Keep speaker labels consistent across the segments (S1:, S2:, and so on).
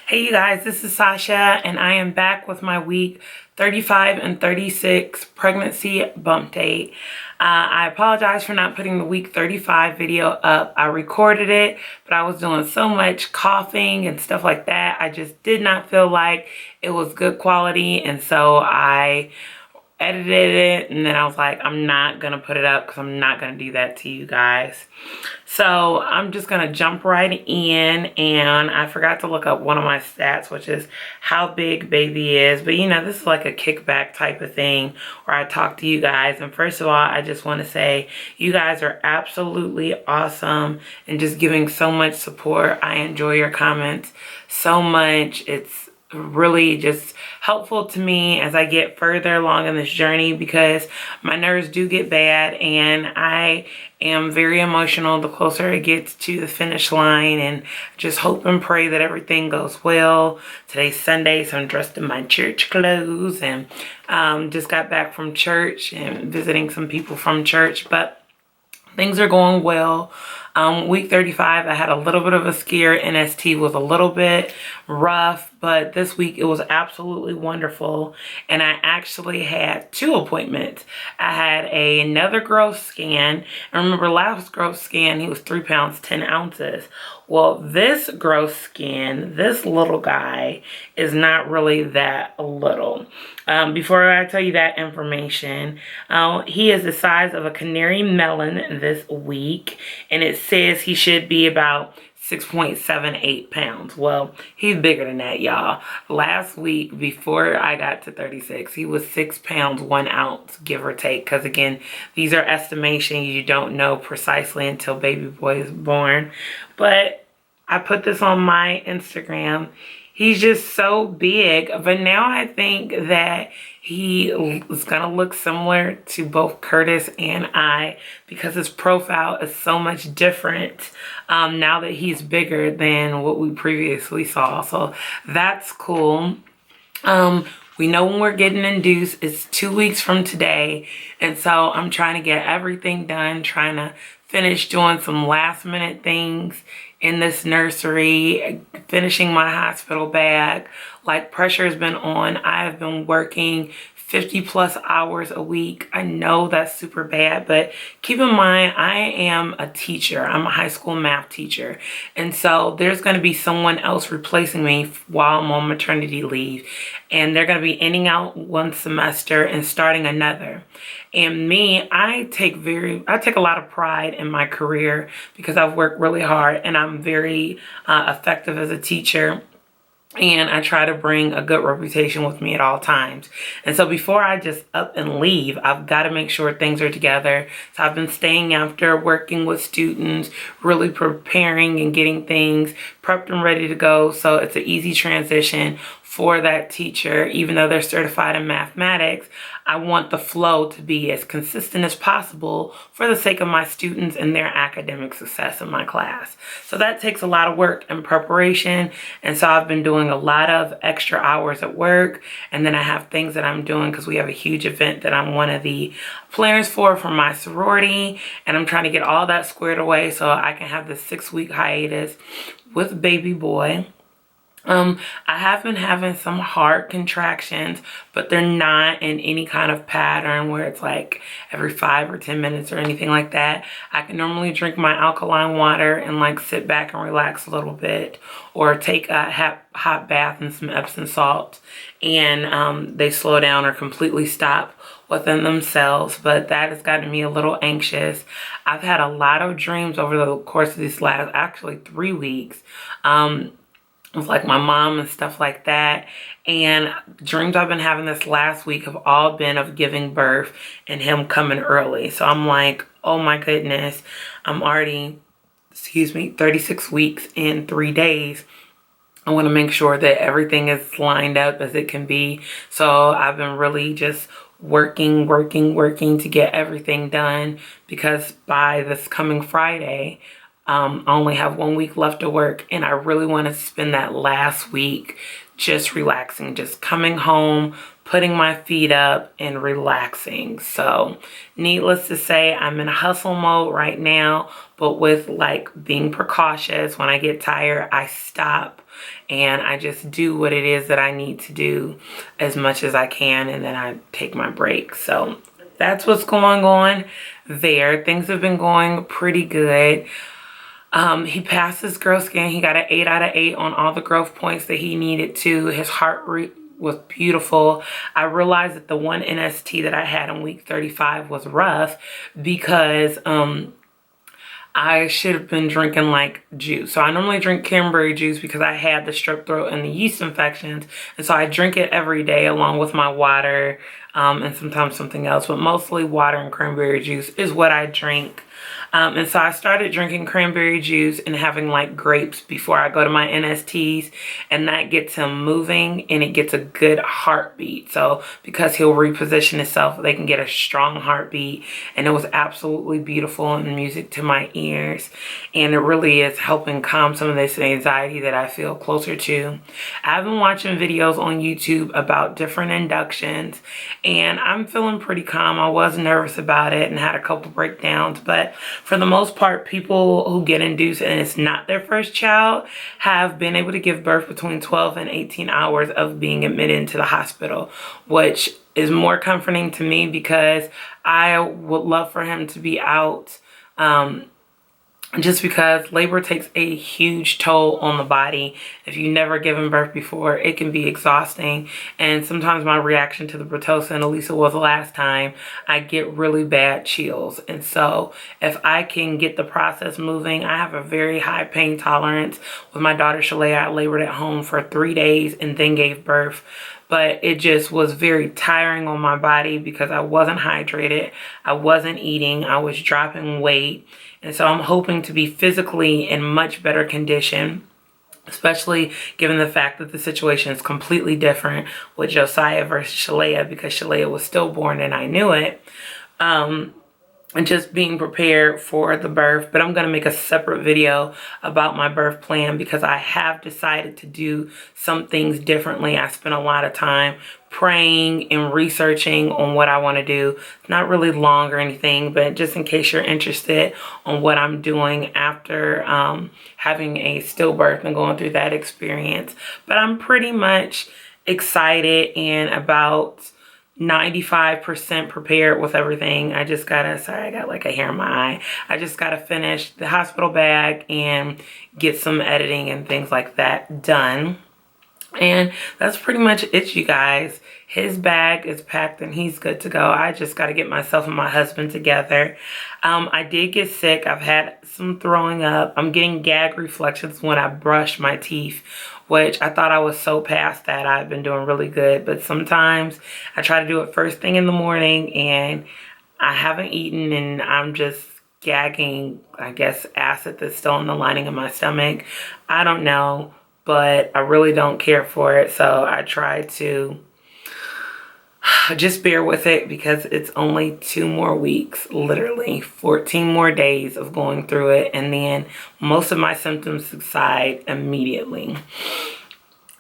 S1: Hey you guys, this is Sasha and I am back with my week 35 and 36 pregnancy bump date. I apologize for not putting the week 35 video up. I recorded it, but I was doing so much coughing and stuff like that. I just did not feel like it was good quality, and so I edited it, and then I was like, I'm not gonna put it up because I'm not gonna do that to you guys. So I'm just gonna jump right in, and I forgot to look up one of my stats, which is how big baby is. But you know, this is like a kickback type of thing where I talk to you guys. And first of all, I just want to say you guys are absolutely awesome and just giving so much support. I enjoy your comments so much. It's really just helpful to me as I get further along in this journey, because my nerves do get bad and I am very emotional the closer it gets to the finish line, and just hope and pray that everything goes well. Today's Sunday, so I'm dressed in my church clothes, and just got back from church and visiting some people from church, but things are going well. Week 35, I had a little bit of a scare. NST was a little bit rough, but this week it was absolutely wonderful. And I actually had 2 appointments. I had another growth scan. And remember, last growth scan, he was 3 pounds, 10 ounces. Well, this growth scan, this little guy, is not really that little. Before I tell you that information, he is the size of a canary melon this week, and it says he should be about 6.78 pounds. Well, he's bigger than that, y'all. Last week, before I got to 36, he was 6 pounds, 1 ounce, give or take. Because again, these are estimations. You don't know precisely until baby boy is born. But I put this on my Instagram. He's just so big, but now I think that he is going to look similar to both Curtis and I, because his profile is so much different now that he's bigger than what we previously saw. So that's cool. We know when we're getting induced. It's 2 weeks from today, and so I'm trying to get everything done, trying to finish doing some last minute things in this nursery, finishing my hospital bag. Like, pressure has been on. I have been working 50 plus hours a week. I know that's super bad, but keep in mind, I am a teacher. I'm a high school math teacher. And so there's going to be someone else replacing me while I'm on maternity leave. And they're going to be ending out one semester and starting another. And me, I take a lot of pride in my career because I've worked really hard, and I'm very effective as a teacher. And I try to bring a good reputation with me at all times. And so before I just up and leave, I've got to make sure things are together. So I've been staying after, working with students, really preparing and getting things prepped and ready to go. So it's an easy transition for that teacher. Even though they're certified in mathematics, I want the flow to be as consistent as possible for the sake of my students and their academic success in my class. So that takes a lot of work and preparation. And so I've been doing a lot of extra hours at work. And then I have things that I'm doing because we have a huge event that I'm one of the planners for my sorority. And I'm trying to get all that squared away so I can have this 6-week hiatus with baby boy. I have been having some hard contractions, but they're not in any kind of pattern where it's like every 5 or 10 minutes or anything like that. I can normally drink my alkaline water and like sit back and relax a little bit, or take a hot bath and some Epsom salt, and they slow down or completely stop within themselves. But that has gotten me a little anxious. I've had a lot of dreams over the course of these last actually 3 weeks. With like my mom and stuff like that. And dreams I've been having this last week have all been of giving birth and him coming early. So I'm like, oh my goodness, I'm already, 36 weeks in 3 days. I want to make sure that everything is lined up as it can be. So I've been really just working to get everything done, because by this coming Friday, I only have 1 week left to work, and I really want to spend that last week just relaxing, just coming home, putting my feet up and relaxing. So needless to say, I'm in hustle mode right now, but with like being precautious. When I get tired, I stop. and I just do what it is that I need to do as much as I can, and then I take my break. So that's what's going on there. Things have been going pretty good. He passed his growth scan. He got an 8 out of 8 on all the growth points that he needed to. His heart rate was beautiful. I realized that the one NST that I had in week 35 was rough because I should have been drinking like juice. So I normally drink cranberry juice because I had the strep throat and the yeast infections. And so I drink it every day along with my water and sometimes something else. But mostly water and cranberry juice is what I drink. And so I started drinking cranberry juice and having like grapes before I go to my NSTs, and that gets him moving and it gets a good heartbeat. So because he'll reposition himself, they can get a strong heartbeat, and it was absolutely beautiful and music to my ears, and it really is helping calm some of this anxiety that I feel closer to. I've been watching videos on YouTube about different inductions, and I'm feeling pretty calm. I was nervous about it and had a couple breakdowns, but for the most part, people who get induced and it's not their first child have been able to give birth between 12 and 18 hours of being admitted into the hospital, which is more comforting to me because I would love for him to be out. Just because labor takes a huge toll on the body. If you've never given birth before, it can be exhausting. And sometimes my reaction to the Pitocin, at least it was the last time, I get really bad chills. And so if I can get the process moving, I have a very high pain tolerance. With my daughter Shalaya, I labored at home for 3 days and then gave birth. But it just was very tiring on my body because I wasn't hydrated. I wasn't eating. I was dropping weight. And so I'm hoping to be physically in much better condition, especially given the fact that the situation is completely different with Josiah versus Shalaya, because Shalaya was stillborn and I knew it. And just being prepared for the birth. But I'm going to make a separate video about my birth plan because I have decided to do some things differently. I spent a lot of time praying and researching on what I want to do. Not really long or anything, but just in case you're interested on what I'm doing after having a stillbirth and going through that experience. But I'm pretty much excited and about 95% prepared with everything. I just gotta, sorry, I got like a hair in my eye. I just gotta finish the hospital bag and get some editing and things like that done. And that's pretty much it, you guys. His bag is packed and he's good to go. I just got to get myself and my husband together. I did get sick. I've had some throwing up. I'm getting gag reflexes when I brush my teeth, which I thought I was so past that. I've been doing really good. But sometimes I try to do it first thing in the morning and I haven't eaten and I'm just gagging, I guess, acid that's still in the lining of my stomach. I don't know. But I really don't care for it, so I try to just bear with it because it's only 2 more weeks, literally 14 more days of going through it, and then most of my symptoms subside immediately.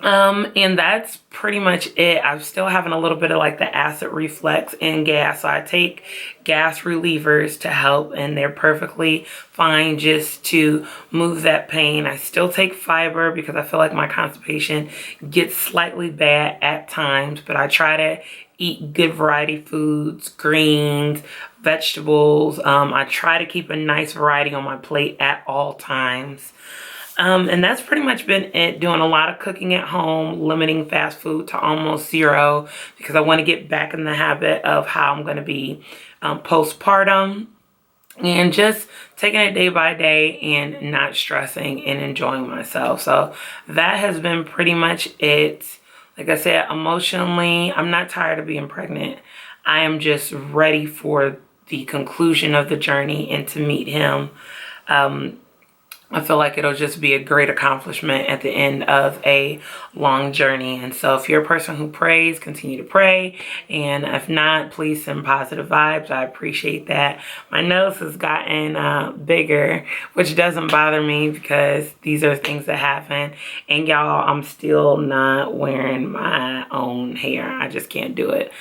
S1: And that's pretty much it. I'm still having a little bit of like the acid reflux and gas. So I take gas relievers to help, and they're perfectly fine just to move that pain. I still take fiber because I feel like my constipation gets slightly bad at times, but I try to eat good variety foods, greens, vegetables. I try to keep a nice variety on my plate at all times. And that's pretty much been it. Doing a lot of cooking at home, limiting fast food to almost 0 because I want to get back in the habit of how I'm going to be postpartum, and just taking it day by day and not stressing and enjoying myself. So that has been pretty much it. Like I said, emotionally, I'm not tired of being pregnant. I am just ready for the conclusion of the journey and to meet him. I feel like it'll just be a great accomplishment at the end of a long journey. And so if you're a person who prays, continue to pray. And if not, please send positive vibes. I appreciate that. My nose has gotten bigger, which doesn't bother me because these are things that happen. And y'all, I'm still not wearing my own hair. I just can't do it.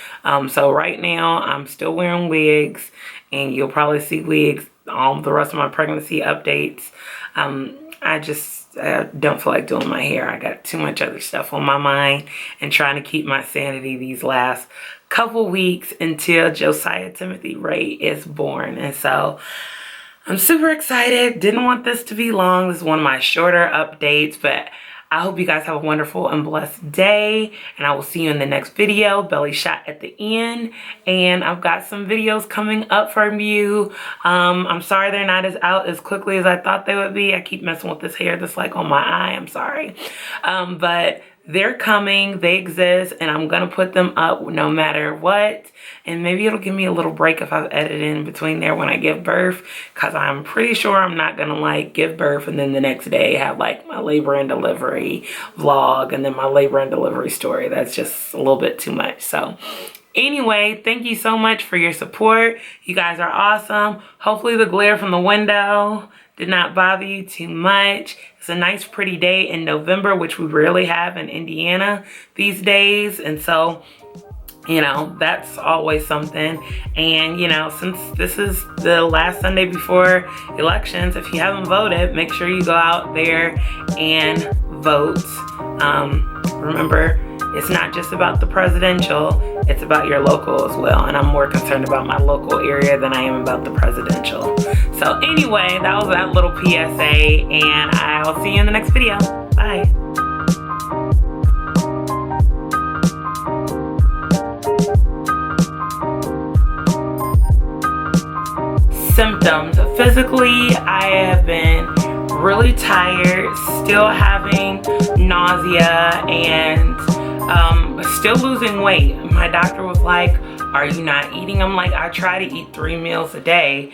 S1: So right now, I'm still wearing wigs. And you'll probably see wigs all the rest of my pregnancy updates. I just don't feel like doing my hair. I got too much other stuff on my mind and trying to keep my sanity these last couple weeks until Josiah Timothy Ray is born. And so I'm super excited. Didn't want this to be long. This is one of my shorter updates, but I hope you guys have a wonderful and blessed day, and I will see you in the next video. Belly shot at the end, and I've got some videos coming up from you. I'm sorry they're not out as quickly as I thought they would be. I keep messing with this hair that's like on my eye. I'm sorry. But they're coming, they exist, and I'm gonna put them up no matter what. And maybe it'll give me a little break if I've edited in between there when I give birth, because I'm pretty sure I'm not gonna like give birth and then the next day have like my labor and delivery vlog and then my labor and delivery story. That's just a little bit too much. So anyway, thank you so much for your support. You guys are awesome. Hopefully the glare from the window did not bother you too much. It's a nice pretty day in November, which we rarely have in Indiana these days. And so, you know, that's always something. And, you know, since this is the last Sunday before elections, if you haven't voted, make sure you go out there and vote. Remember, it's not just about the presidential, it's about your local as well. And I'm more concerned about my local area than I am about the presidential. So anyway, that was that little PSA, and I'll see you in the next video. Bye. Symptoms. Physically, I have been really tired, still having nausea, and still losing weight. My doctor was like, are you not eating? I'm like, I try to eat 3 meals a day,